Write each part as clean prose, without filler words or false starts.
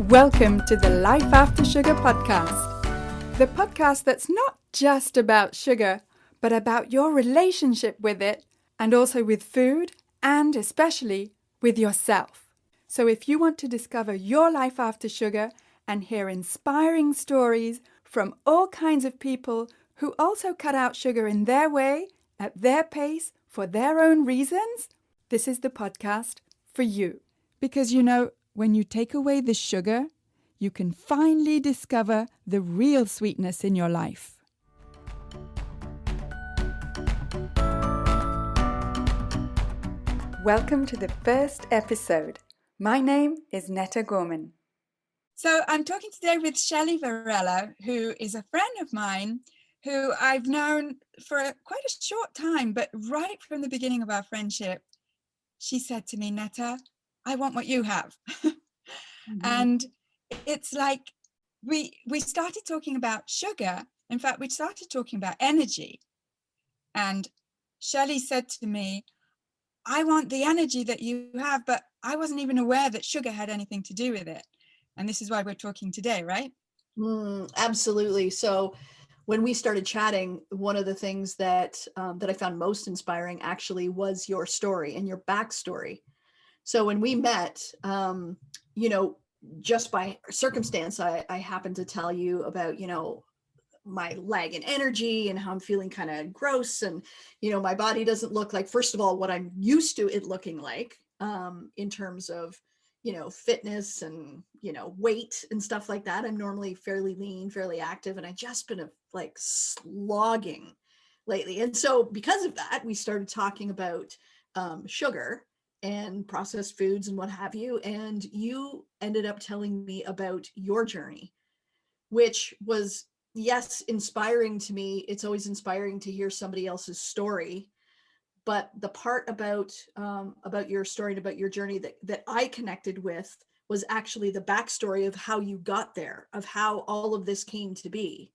Welcome to the Life After Sugar podcast, the podcast that's not just about sugar, but about your relationship with it and also with food and especially with yourself. So if you want to discover your life after sugar and hear inspiring stories from all kinds of people who also cut out sugar in their way, at their pace, for their own reasons, this is the podcast for you. Because when you take away the sugar, you can finally discover the real sweetness in your life. Welcome to the first episode. My name is Netta Gorman. So I'm talking today with Shelli Varela, who is a friend of mine who I've known for quite a short time, but right from the beginning of our friendship, she said to me, Netta, I want what you have. And it's like we started talking about sugar. In fact, we started talking about energy. And Shelli said to me, I want the energy that you have, but I wasn't even aware that sugar had anything to do with it. And this is why we're talking today, right? Absolutely. So when we started chatting, one of the things that I found most inspiring actually was your story and your backstory. So when we met, just by circumstance, I happened to tell you about, my lag in energy and how I'm feeling kind of gross. And, my body doesn't look like, first of all, what I'm used to it looking like in terms of, fitness and, weight and stuff like that. I'm normally fairly lean, fairly active, and I just been like slogging lately. And so because of that, we started talking about sugar and processed foods and what have you. And you ended up telling me about your journey, which was, yes, inspiring to me. It's always inspiring to hear somebody else's story. But the part about your story and about your journey that I connected with was actually the backstory of how you got there, of how all of this came to be.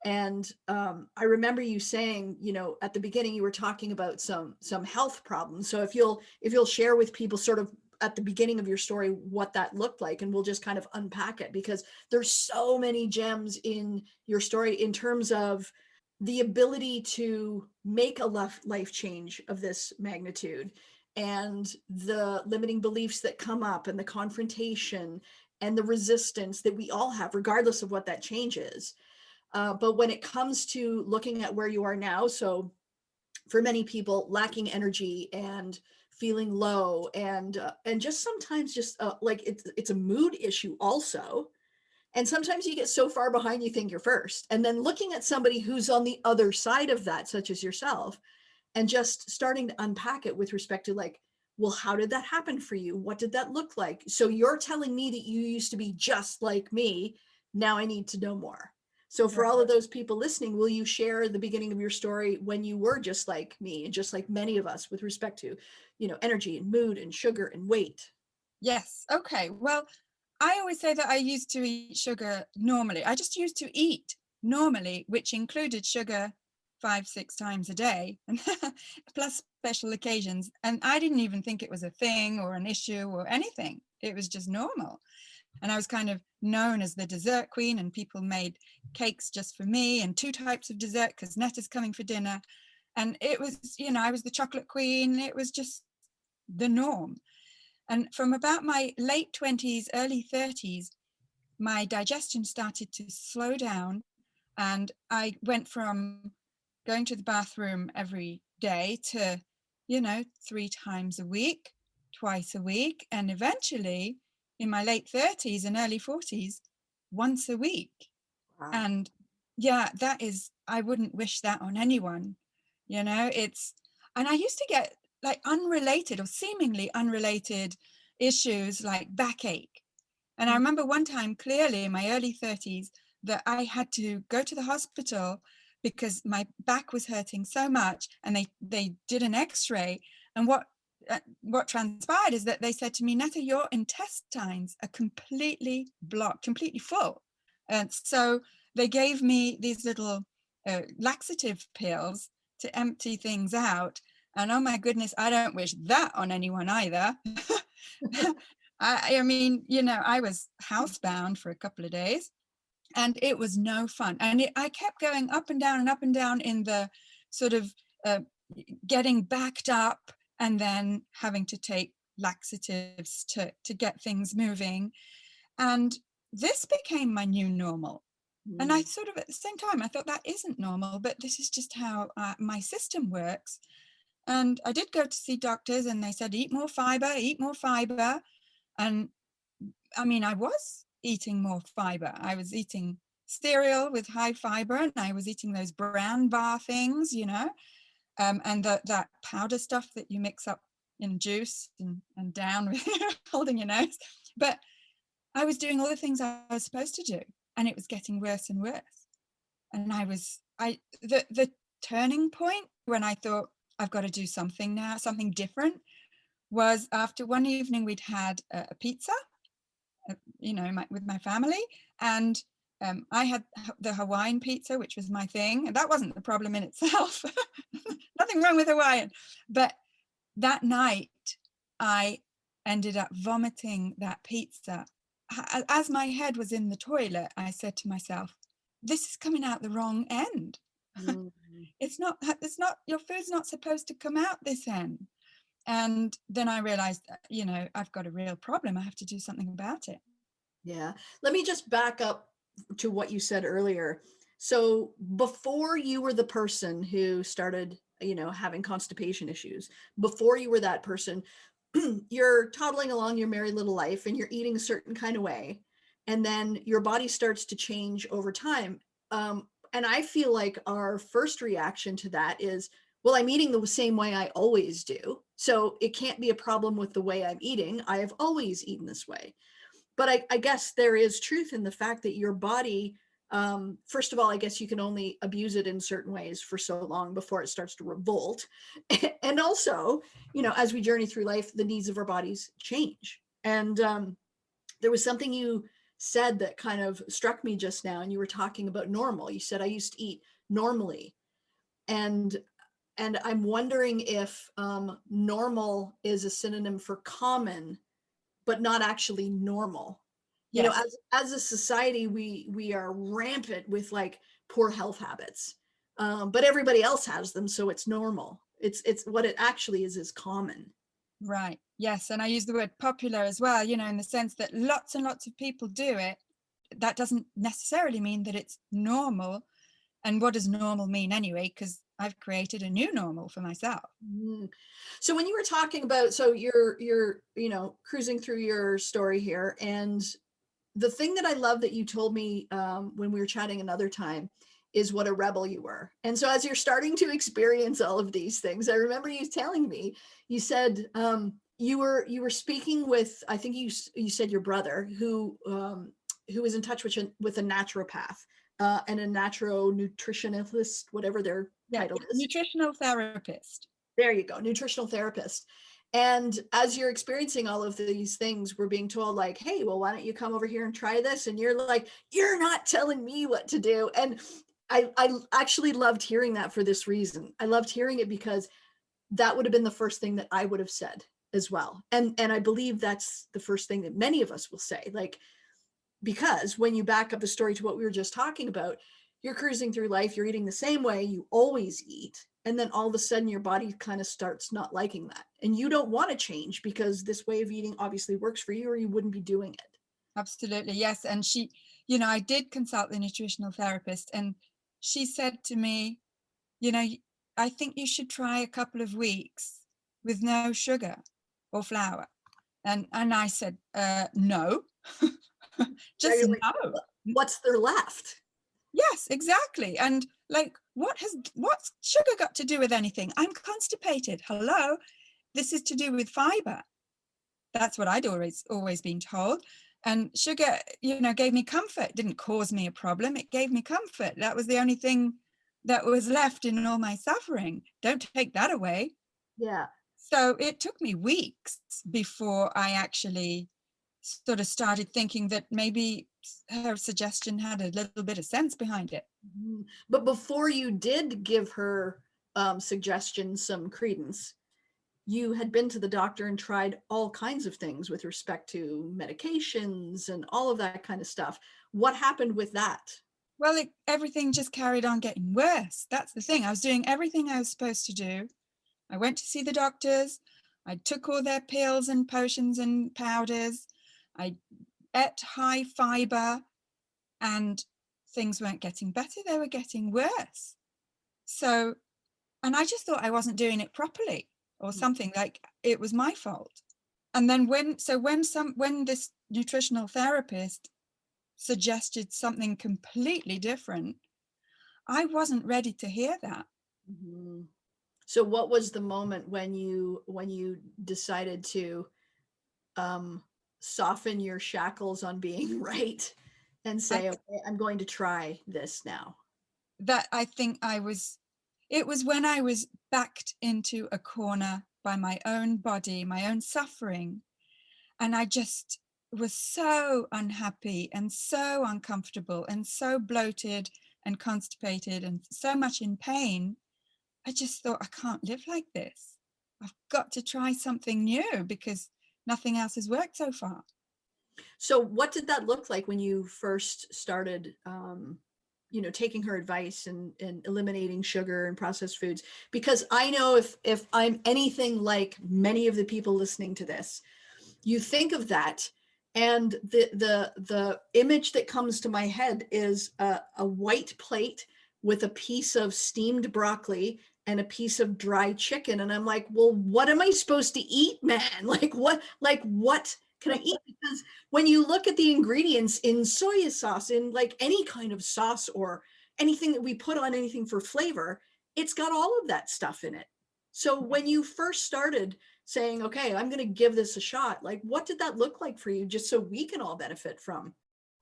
And I remember you saying, at the beginning, you were talking about some health problems. So if you'll share with people sort of at the beginning of your story what that looked like, and we'll just kind of unpack it, because there's so many gems in your story in terms of the ability to make a life change of this magnitude, and the limiting beliefs that come up, and the confrontation and the resistance that we all have, regardless of what that change is. But when it comes to looking at where you are now, so for many people, lacking energy and feeling low, and just sometimes just like it's a mood issue also. And sometimes you get so far behind you think you're first. And then looking at somebody who's on the other side of that, such as yourself, and just starting to unpack it with respect to like, well, how did that happen for you? What did that look like? So you're telling me that you used to be just like me. Now I need to know more. So for all of those people listening, will you share the beginning of your story when you were just like me and just like many of us with respect to, energy and mood and sugar and weight? Yes. Okay. Well, I always say that I used to eat sugar normally. I just used to eat normally, which included sugar 5-6 times a day, plus special occasions. And I didn't even think it was a thing or an issue or anything. It was just normal. And I was kind of known as the dessert queen, and people made cakes just for me and 2 types of dessert because Netta's coming for dinner. And it was, I was the chocolate queen. It was just the norm. And from about my late 20s, early 30s, my digestion started to slow down. And I went from going to the bathroom every day to, 3 times a week, twice a week. And eventually, in my late 30s and early 40s, once a week. Wow. And yeah, I wouldn't wish that on anyone. And I used to get like unrelated or seemingly unrelated issues like backache. And I remember one time clearly in my early 30s that I had to go to the hospital because my back was hurting so much, and they did an x-ray, and what transpired is that they said to me, Netta, your intestines are completely blocked, completely full. And so they gave me these little laxative pills to empty things out. And oh my goodness, I don't wish that on anyone either. I mean, you know, I was housebound for a couple of days, and it was no fun. And I kept going up and down in the sort of uh, getting backed up, and then having to take laxatives to get things moving. And this became my new normal. And I Mm. sort of, at the same time, I thought that isn't normal, but this is just how my system works. And I did go to see doctors, and they said, eat more fiber, eat more fiber. And I mean, I was eating more fiber. I was eating cereal with high fiber, and I was eating those brown bar things, you know, and that powder stuff that you mix up in juice and down with holding your nose. But I was doing all the things I was supposed to do, and it was getting worse and worse. And the turning point when I thought, I've got to do something now, something different, was after one evening we'd had a pizza, you know, with my family, and I had the Hawaiian pizza, which was my thing, and that wasn't the problem in itself. Nothing wrong with Hawaiian, but that night I ended up vomiting that pizza. As my head was in the toilet, I said to myself, this is coming out the wrong end. Mm. It's not, your food's not supposed to come out this end. And then I realized, you know, I've got a real problem. I have to do something about it. Yeah. Let me just back up to what you said earlier. So before you were the person who started, you know, having constipation issues, before you were that person, you're toddling along your merry little life and you're eating a certain kind of way. And then your body starts to change over time. And I feel like our first reaction to that is, well, I'm eating the same way I always do. So it can't be a problem with the way I'm eating. I have always eaten this way. But I guess there is truth in the fact that your body, first of all, I guess you can only abuse it in certain ways for so long before it starts to revolt. And also, you know, as we journey through life, the needs of our bodies change. And there was something you said that kind of struck me just now, and you were talking about normal. You said, I used to eat normally. And I'm wondering if normal is a synonym for common, but not actually normal. You know, Yes, as a society, we are rampant with like poor health habits, but everybody else has them, so it's normal. It's what it actually is common. right. Yes. And I use the word popular as well, you know, in the sense that lots and lots of people do it. That doesn't necessarily mean that it's normal. And what does normal mean anyway? Because I've created a new normal for myself. Mm. So when you were talking about, so you're you know, cruising through your story here, and the thing that I love that you told me when we were chatting another time is what a rebel you were. And so as you're starting to experience all of these things, I remember you telling me, you said you were speaking with, I think you said your brother who is in touch with a naturopath and a nutritionist, whatever their Yeah. title is. Nutritional therapist. There you go, nutritional therapist. And as you're experiencing all of these things, we're being told like, hey, well, why don't you come over here and try this? And you're like, you're not telling me what to do. And I actually loved hearing that for this reason. I loved hearing it because that would have been the first thing that I would have said as well. And I believe that's the first thing that many of us will say. Like, because when you back up the story to what we were just talking about, you're cruising through life, you're eating the same way you always eat. And then all of a sudden your body kind of starts not liking that. And you don't want to change because this way of eating obviously works for you or you wouldn't be doing it. Absolutely. Yes. And she, you know, I did consult the nutritional therapist, and she said to me, you know, I think you should try a couple of weeks with no sugar or flour. And I said, no, Now just you're like, no. what's there left? Yes, exactly. And like, what's sugar got to do with anything? I'm constipated. Hello. This is to do with fiber. That's what I'd always been told. And sugar, you know, gave me comfort. It didn't cause me a problem. It gave me comfort. That was the only thing that was left in all my suffering. Don't take that away. Yeah. So it took me weeks before I actually sort of started thinking that maybe her suggestion had a little bit of sense behind it. But before you did give her suggestions some credence, you had been to the doctor and tried all kinds of things with respect to medications and all of that kind of stuff. What happened with that? Well, everything just carried on getting worse. That's the thing. I was doing everything I was supposed to do. I went to see the doctors. I took all their pills and potions and powders. I ate high fiber, and things weren't getting better. They were getting worse. So, and I just thought I wasn't doing it properly or something, like it was my fault. And then when this nutritional therapist suggested something completely different, I wasn't ready to hear that. Mm-hmm. So what was the moment when you decided to soften your shackles on being right and say, okay, I'm going to try this now? That I think it was when I was backed into a corner by my own body, my own suffering. And I just was so unhappy and so uncomfortable and so bloated and constipated and so much in pain. I just thought, I can't live like this. I've got to try something new because nothing else has worked so far. So what did that look like when you first started, taking her advice and eliminating sugar and processed foods? Because I know if I'm anything like many of the people listening to this, you think of that, and the image that comes to my head is a white plate with a piece of steamed broccoli and a piece of dry chicken, and I'm like, well, what am I supposed to eat, man? What can I eat? Because when you look at the ingredients in soy sauce, in like any kind of sauce or anything that we put on anything for flavor, it's got all of that stuff in it. So when you first started saying, okay, I'm going to give this a shot, like, what did that look like for you, just so we can all benefit from?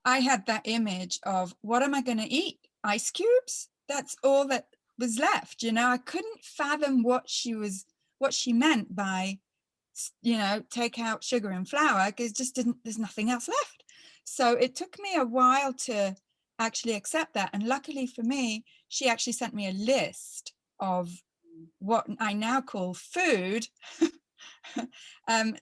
I had that image of, what am I going to eat? Ice cubes? That's all that was left. I couldn't fathom what she meant by, take out sugar and flour, because there's nothing else left. So it took me a while to actually accept that. And luckily for me, she actually sent me a list of what I now call food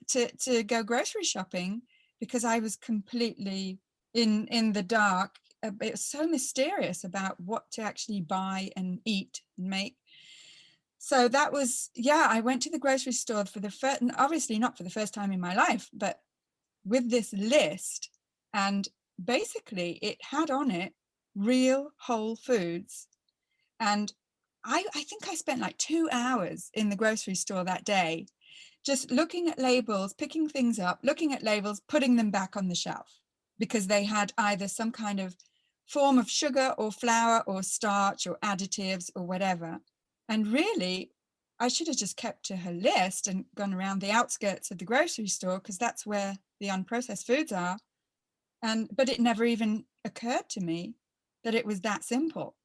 to go grocery shopping, because I was completely in the dark. It was so mysterious about what to actually buy and eat and make. So that was, I went to the grocery store for the first, and obviously not for the first time in my life, but with this list. And basically it had on it real whole foods. And I think I spent like 2 hours in the grocery store that day, just looking at labels, picking things up, looking at labels, putting them back on the shelf, because they had either some kind of form of sugar or flour or starch or additives or whatever. And really, I should have just kept to her list and gone around the outskirts of the grocery store, because that's where the unprocessed foods are. But it never even occurred to me that it was that simple.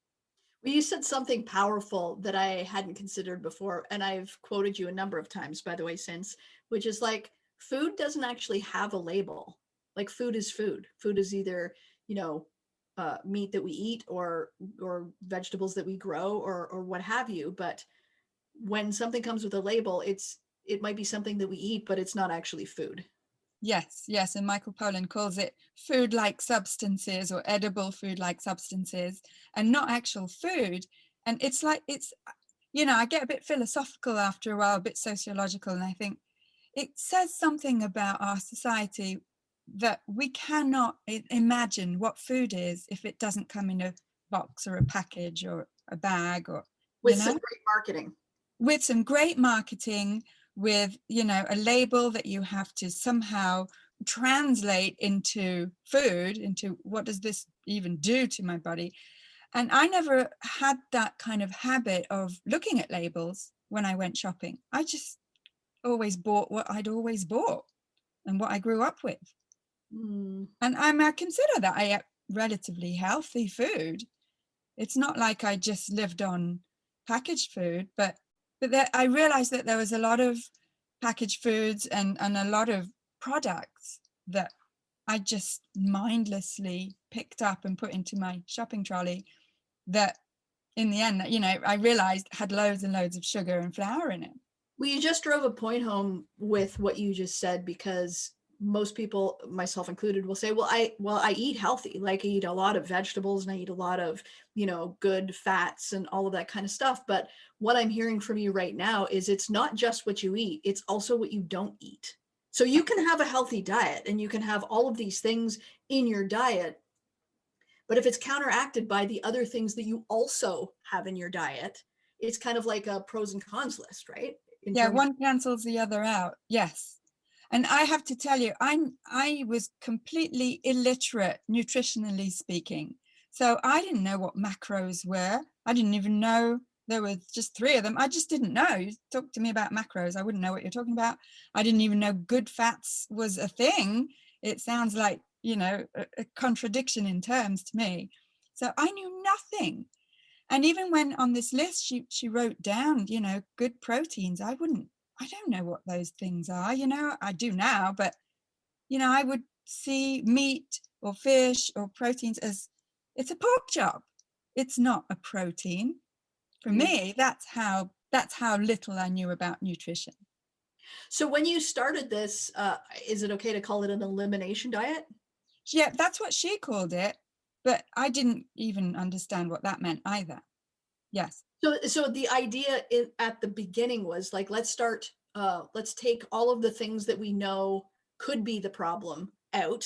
Well, you said something powerful that I hadn't considered before, and I've quoted you a number of times, by the way, since, which is like, food doesn't actually have a label. Like, food is food. Food is either, meat that we eat, or vegetables that we grow, or what have you. But when something comes with a label, it might be something that we eat, but it's not actually food. Yes. And Michael Pollan calls it food-like substances, or edible food-like substances, and not actual food. And it's like, I get a bit philosophical after a while, a bit sociological. And I think it says something about our society, that we cannot imagine what food is if it doesn't come in a box or a package or a bag, or, With some great marketing. with some great marketing, with a label that you have to somehow translate into food, into what does this even do to my body. And I never had that kind of habit of looking at labels when I went shopping. I just always bought what I'd always bought and what I grew up with. And I consider that I ate relatively healthy food. It's not like I just lived on packaged food, but I realized that there was a lot of packaged foods and a lot of products that I just mindlessly picked up and put into my shopping trolley, that in the end, I realized had loads and loads of sugar and flour in it. Well, you just drove a point home with what you just said, because most people, myself included, will say, I eat healthy. Like I eat a lot of vegetables and I eat a lot of, good fats and all of that kind of stuff. But what I'm hearing from you right now is it's not just what you eat, it's also what you don't eat. So you can have a healthy diet and you can have all of these things in your diet, but if it's counteracted by the other things that you also have in your diet, it's kind of like a pros and cons list, right? In Yeah, terms one cancels the other out. Yes. And I have to tell you, I was completely illiterate, nutritionally speaking. So I didn't know what macros were. I didn't even know there were just 3 of them. I just didn't know. You talk to me about macros, I wouldn't know what you're talking about. I didn't even know good fats was a thing. It sounds like, a contradiction in terms to me. So I knew nothing. And even when on this list, she wrote down, good proteins, I don't know what those things are, I do now, but, I would see meat or fish or proteins as it's a pork chop. It's not a protein. For Mm. me, that's how little I knew about nutrition. So when you started this, is it okay to call it an elimination diet? Yeah, that's what she called it, but I didn't even understand what that meant either. Yes. So the idea at the beginning was like, let's take all of the things that we know could be the problem out.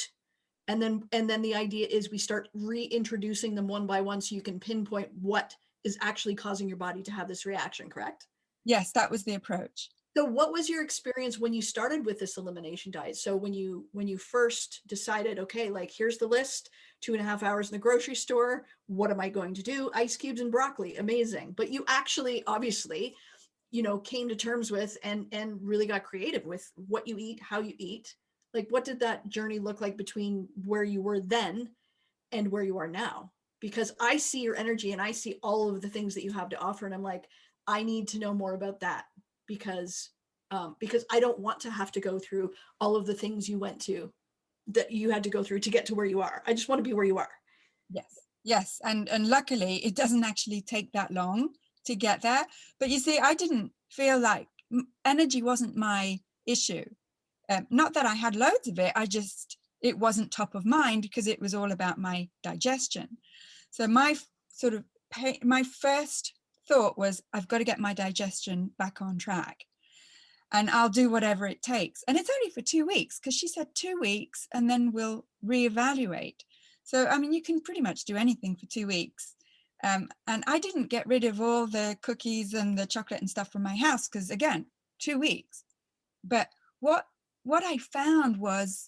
And then the idea is we start reintroducing them one by one so you can pinpoint what is actually causing your body to have this reaction, correct? Yes, that was the approach. So what was your experience when you started with this elimination diet? So when you first decided, okay, like here's the list, 2.5 hours in the grocery store, what am I going to do? Ice cubes and broccoli, amazing. But you actually obviously, came to terms with and really got creative with what you eat, how you eat. Like what did that journey look like between where you were then and where you are now? Because I see your energy and I see all of the things that you have to offer, and I'm like, I need to know more about that, because I don't want to have to go through all of the things that you had to go through to get to where you are. I just want to be where you are. Yes, yes, and luckily it doesn't actually take that long to get there. But you see, I didn't feel like energy wasn't my issue. Not that I had loads of it. It wasn't top of mind because it was all about my digestion. So my first thought was, I've got to get my digestion back on track, and I'll do whatever it takes. And it's only for 2 weeks, because she said 2 weeks and then we'll reevaluate. So, I mean, you can pretty much do anything for 2 weeks. And I didn't get rid of all the cookies and the chocolate and stuff from my house, because again, 2 weeks. But what I found was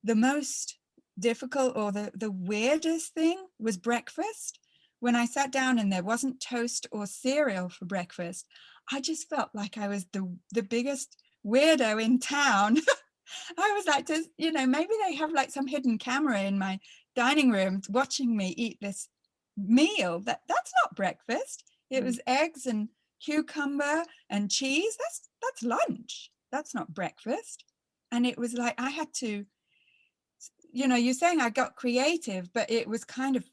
the most difficult, or the weirdest thing, was breakfast. When I sat down and there wasn't toast or cereal for breakfast, I just felt like I was the biggest weirdo in town. I was like, maybe they have like some hidden camera in my dining room watching me eat this meal. That's not breakfast. It was eggs and cucumber and cheese. That's lunch. That's not breakfast. And it was like I had to, you're saying I got creative, but it was kind of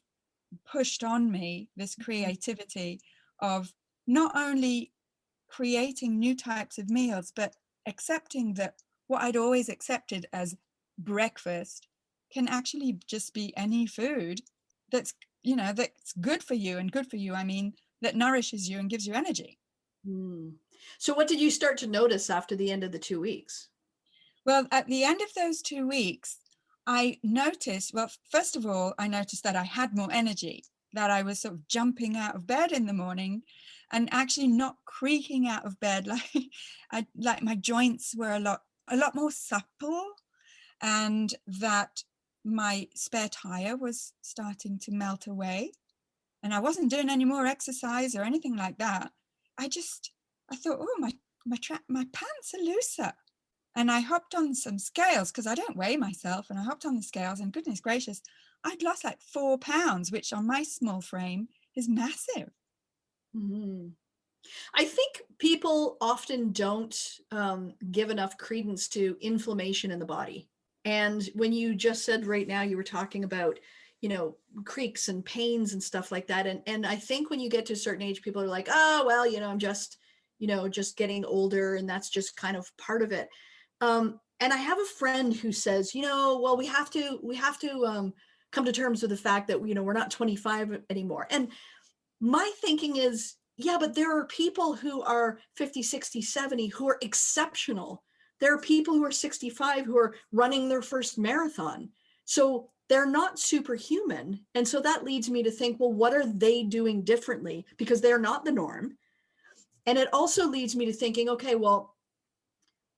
pushed on me, this creativity of not only creating new types of meals, but accepting that what I'd always accepted as breakfast can actually just be any food that's, that's good for you. And good for you, I mean, that nourishes you and gives you energy. Mm. So what did you start to notice after the end of the 2 weeks? Well, at the end of those 2 weeks, I noticed, well, first of all, I noticed that I had more energy, that I was sort of jumping out of bed in the morning and actually not creaking out of bed. Like my joints were a lot more supple, and that my spare tire was starting to melt away. And I wasn't doing any more exercise or anything like that. I thought, oh, my pants are looser. And I hopped on some scales, because I don't weigh myself. And I hopped on the scales, and goodness gracious, I'd lost like 4 pounds, which on my small frame is massive. Mm-hmm. I think people often don't give enough credence to inflammation in the body. And when you just said right now, you were talking about, creaks and pains and stuff like that. And I think when you get to a certain age, people are like, oh, well, I'm just, just getting older, and that's just kind of part of it. And I have a friend who says, well, we have to come to terms with the fact that, we're not 25 anymore. And my thinking is, yeah, but there are people who are 50, 60, 70 who are exceptional. There are people who are 65 who are running their first marathon. So they're not superhuman. And so that leads me to think, well, what are they doing differently? Because they're not the norm. And it also leads me to thinking, okay, well,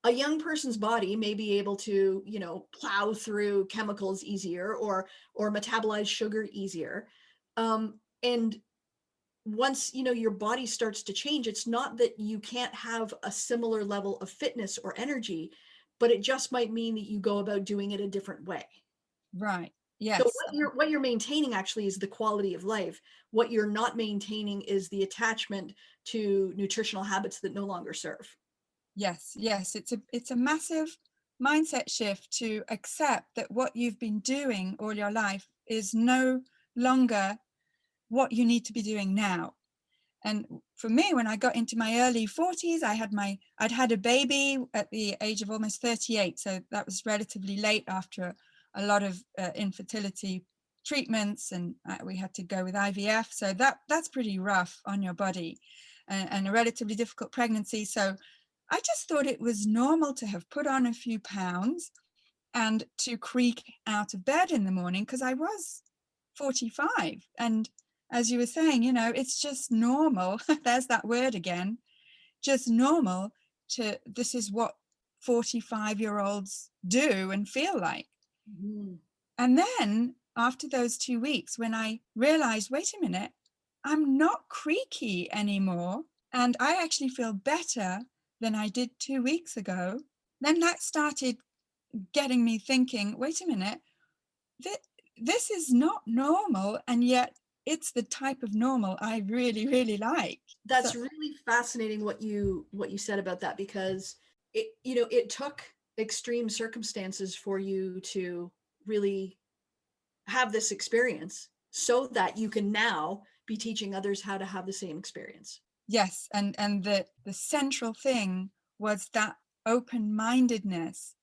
a young person's body may be able to, plow through chemicals easier, or metabolize sugar easier. And once, your body starts to change, it's not that you can't have a similar level of fitness or energy, but it just might mean that you go about doing it a different way. Right. So Yes. what you're maintaining actually is the quality of life. What you're not maintaining is the attachment to nutritional habits that no longer serve. Yes. Yes. It's a massive mindset shift to accept that what you've been doing all your life is no longer what you need to be doing now. And for me, when I got into my early 40s, I'd had a baby at the age of almost 38. So that was relatively late after a lot of infertility treatments, and we had to go with IVF. So that's pretty rough on your body, and a relatively difficult pregnancy. So I just thought it was normal to have put on a few pounds and to creak out of bed in the morning, because I was 45. And as you were saying, it's just normal. There's that word again, just normal this is what 45-year-olds do and feel like. Mm-hmm. And then after those 2 weeks, when I realized, wait a minute, I'm not creaky anymore, and I actually feel better than I did 2 weeks ago, then that started getting me thinking, wait a minute, this is not normal, and yet it's the type of normal I really, really like. That's So really fascinating what you said about that, because it took extreme circumstances for you to really have this experience so that you can now be teaching others how to have the same experience. yes, and the central thing was that open-mindedness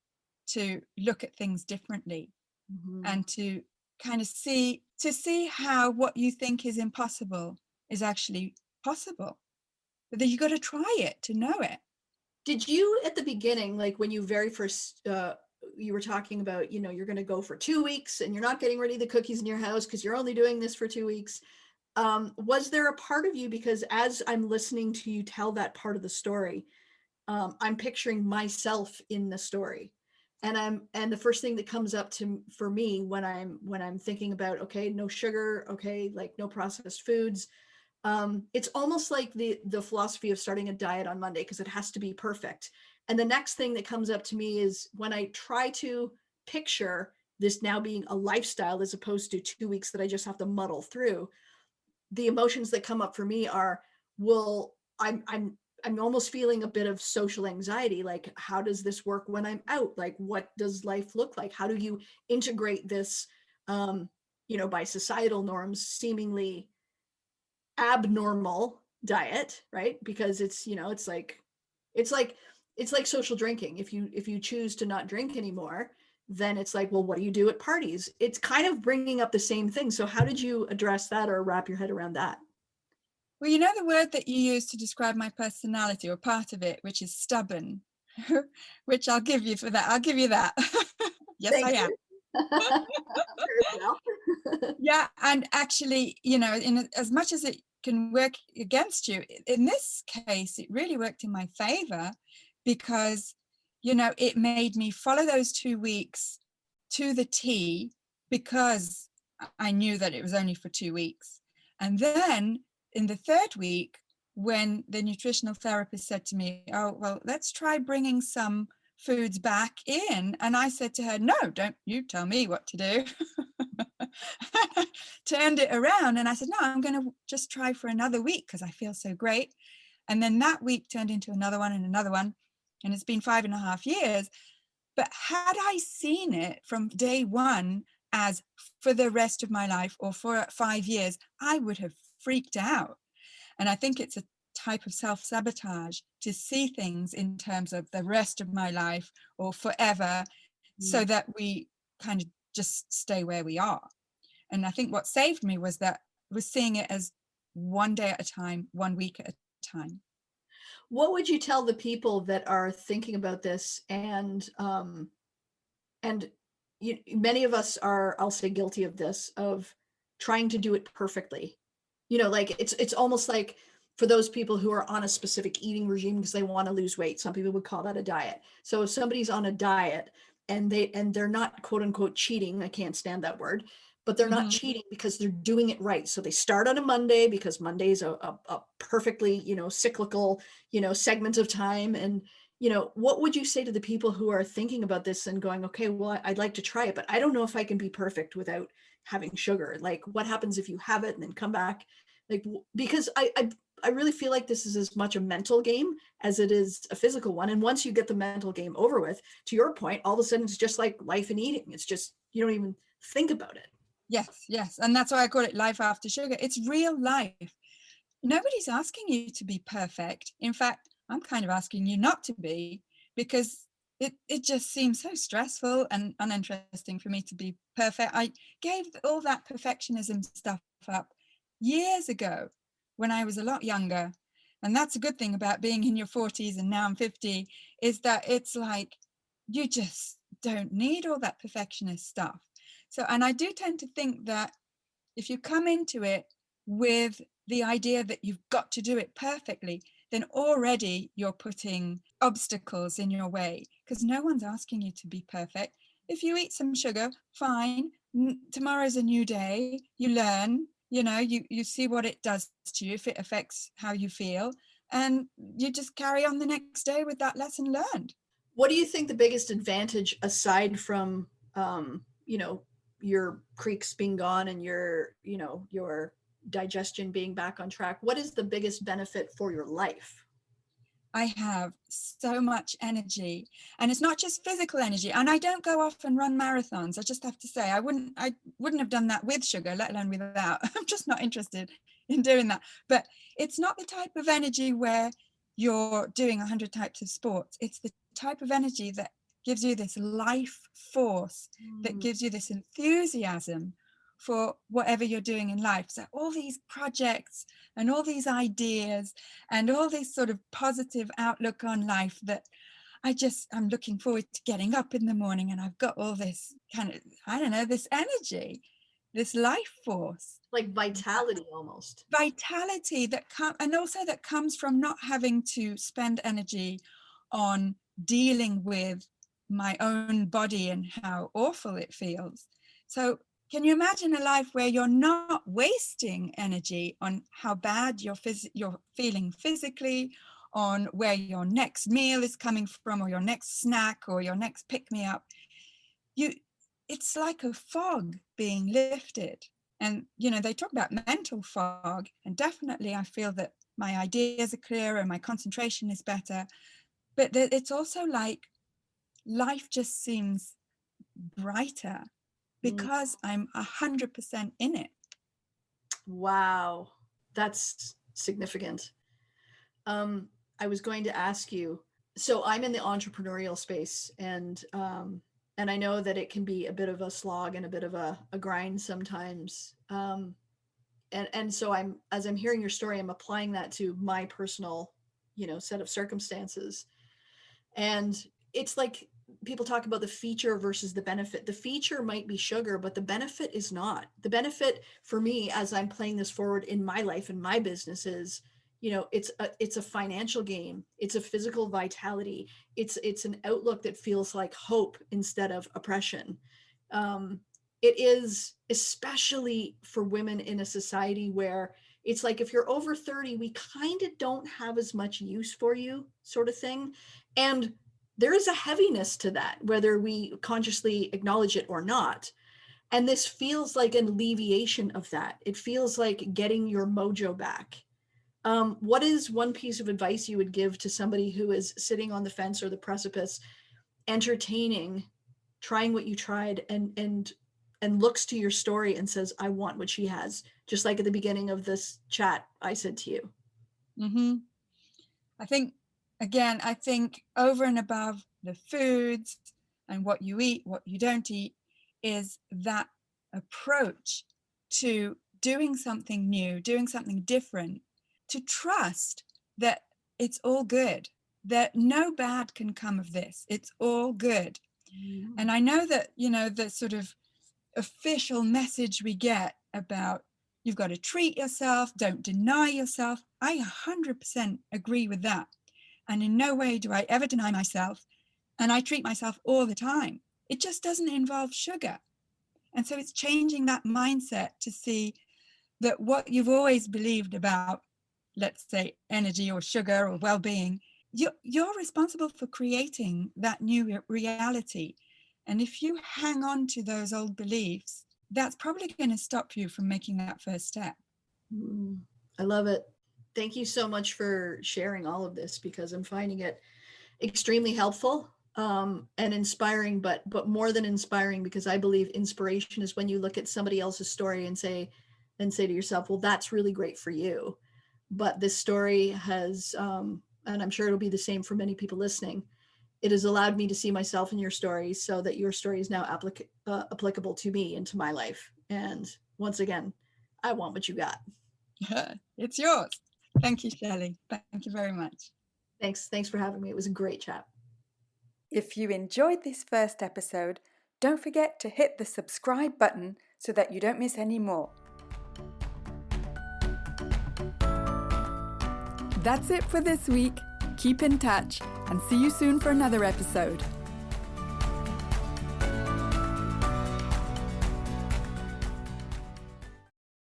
to look at things differently, Mm-hmm. and to kind of see how what you think is impossible is actually possible. But then you got to try it to know it. Did you, at the beginning, like when you very first you were talking about, you're going to go for 2 weeks and you're not getting ready the cookies in your house because you're only doing this for 2 weeks, was there a part of you, because as I'm listening to you tell that part of the story, I'm picturing myself in the story, and the first thing that comes up for me when I'm thinking about, okay, no sugar, okay, like no processed foods, it's almost like the philosophy of starting a diet on Monday, because it has to be perfect. And the next thing that comes up to me is when I try to picture this now being a lifestyle as opposed to 2 weeks that I just have to muddle through, the emotions that come up for me are, well, I'm almost feeling a bit of social anxiety. Like, how does this work when I'm out? Like, what does life look like? How do you integrate this, by societal norms, seemingly abnormal diet, right? Because it's like social drinking. If you choose to not drink anymore, then it's like, well, what do you do at parties? It's kind of bringing up the same thing. So how did you address that or wrap your head around that? Well, the word that you use to describe my personality, or part of it, which is stubborn, which I'll give you for that. I'll give you that. Yes, I Thank am. you. Very well. Yeah, and actually, in as much as it can work against you, in this case, it really worked in my favor, because, it made me follow those 2 weeks to the T, because I knew that it was only for 2 weeks. And then in the third week, when the nutritional therapist said to me, oh, well, let's try bringing some foods back in. And I said to her, no, don't you tell me what to do. Turned it around, and I said, no, I'm going to just try for another week because I feel so great. And then that week turned into another one and another one. And it's been 5.5 years. But had I seen it from day one as for the rest of my life or for 5 years, I would have freaked out. And I think it's a type of self-sabotage to see things in terms of the rest of my life or forever, so that we kind of just stay where we are. And I think what saved me was seeing it as one day at a time, 1 week at a time. What would you tell the people that are thinking about this and many of us are, I'll say, guilty of this, of trying to do it perfectly. Like it's almost like for those people who are on a specific eating regime because they want to lose weight, some people would call that a diet. So if somebody's on a diet and they're not quote unquote cheating, I can't stand that word, but they're not cheating because they're doing it right. So they start on a Monday because Monday is a perfectly, cyclical, segment of time. And what would you say to the people who are thinking about this and going, okay, well, I'd like to try it, but I don't know if I can be perfect without having sugar. Like, what happens if you have it and then come back? Like, because I really feel like this is as much a mental game as it is a physical one. And once you get the mental game over with, to your point, all of a sudden it's just like life and eating. It's just, you don't even think about it. Yes. And that's why I call it life after sugar. It's real life. Nobody's asking you to be perfect. In fact, I'm kind of asking you not to be, because it just seems so stressful and uninteresting for me to be perfect. I gave all that perfectionism stuff up years ago when I was a lot younger. And that's a good thing about being in your 40s and now I'm 50, is that it's like you just don't need all that perfectionist stuff. So, and I do tend to think that if you come into it with the idea that you've got to do it perfectly, then already you're putting obstacles in your way, because no one's asking you to be perfect. If you eat some sugar, fine. Tomorrow's a new day. You learn, you see what it does to you, if it affects how you feel, and you just carry on the next day with that lesson learned. What do you think the biggest advantage, aside from, your creaks being gone and your digestion being back on track, what is the biggest benefit for your life? I have so much energy, and it's not just physical energy. And I don't go off and run marathons. I just have to say, I wouldn't have done that with sugar, let alone without. I'm just not interested in doing that. But it's not the type of energy where you're doing 100 types of sports. It's the type of energy that gives you this life force, that gives you this enthusiasm for whatever you're doing in life. So all these projects and all these ideas and all this sort of positive outlook on life, that I'm looking forward to getting up in the morning, and I've got all this kind of, I don't know, this energy, this life force. Like vitality almost. Vitality and also that comes from not having to spend energy on dealing with my own body and how awful it feels. So can you imagine a life where you're not wasting energy on how bad you're feeling physically, on where your next meal is coming from, or your next snack, or your next pick-me-up? It's like a fog being lifted. And, they talk about mental fog, and definitely I feel that my ideas are clearer, my concentration is better. But it's also like life just seems brighter because I'm 100% in it. Wow, that's significant. I was going to ask you, so I'm in the entrepreneurial space, and I know that it can be a bit of a slog and a bit of a grind sometimes. And so as I'm hearing your story, I'm applying that to my personal, set of circumstances. And it's like people talk about the feature versus the benefit. The feature might be sugar, but the benefit is not. The benefit for me, as I'm playing this forward in my life and my business, is, it's a financial game. It's a physical vitality. It's an outlook that feels like hope instead of oppression. It is, especially for women in a society where it's like, if you're over 30, we kind of don't have as much use for you, sort of thing. And there is a heaviness to that, whether we consciously acknowledge it or not. And this feels like an alleviation of that. It feels like getting your mojo back. What is one piece of advice you would give to somebody who is sitting on the fence or the precipice, entertaining, trying what you tried, and looks to your story and says, I want what she has, just like at the beginning of this chat I said to you? I think, again, I think over and above the foods and what you eat, what you don't eat, is that approach to doing something new, doing something different, to trust that it's all good, that no bad can come of this. It's all good. And I know that, the sort of official message we get about you've got to treat yourself, don't deny yourself. I 100% agree with that. And in no way do I ever deny myself. And I treat myself all the time. It just doesn't involve sugar. And so it's changing that mindset to see that what you've always believed about, let's say, energy or sugar or well-being, you're responsible for creating that new reality. And if you hang on to those old beliefs, that's probably going to stop you from making that first step. I love it. Thank you so much for sharing all of this, because I'm finding it extremely helpful and inspiring, but more than inspiring, because I believe inspiration is when you look at somebody else's story and say to yourself, well, that's really great for you. But this story has, and I'm sure it'll be the same for many people listening, it has allowed me to see myself in your story, so that your story is now applicable to me and to my life. And once again, I want what you got. Yeah, it's yours. Thank you, Shelli. Thank you very much. Thanks for having me. It was a great chat. If you enjoyed this first episode, don't forget to hit the subscribe button so that you don't miss any more. That's it for this week. Keep in touch and see you soon for another episode.